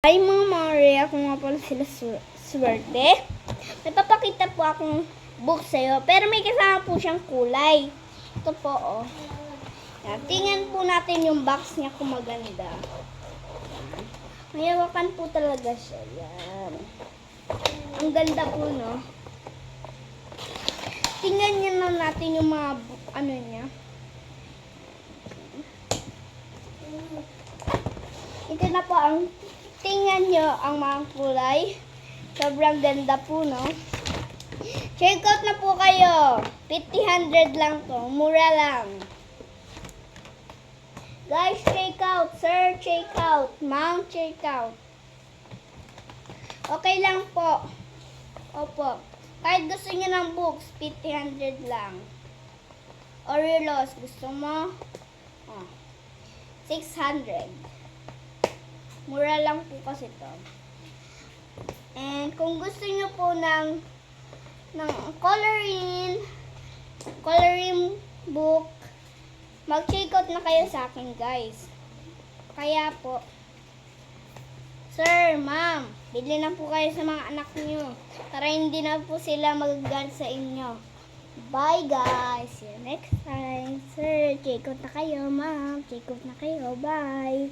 Hi mga Mare, ako nga pala sila Swerte. May papakita po akong book sa'yo, pero may kasama po siyang kulay. Ito po, oh. Yan. Tingnan po natin yung box niya kung maganda. Mayawakan po talaga siya. Yan. Ang ganda po, no? Tingnan niyo na natin yung mga, ano niya. Ito na po ang, tingnan nyo ang mga kulay. Sobrang ganda po, no? Check out na po kayo. 50-100 lang to. Mura lang. Guys, check out. Sir, check out. Ma'am, check out. Okay lang po. Opo. Kahit gusto nyo ng books, 50-100 lang. Orelos, gusto mo? Oh, 600. Mura lang po kasi to. And kung gusto nyo po ng coloring book, mag-check out na kayo sa akin, guys. Kaya po, sir, ma'am, bili na po kayo sa mga anak nyo para hindi na po sila magagalit sa inyo. Bye, guys. See you next time. Sir, check out na kayo, ma'am. Check out na kayo. Bye.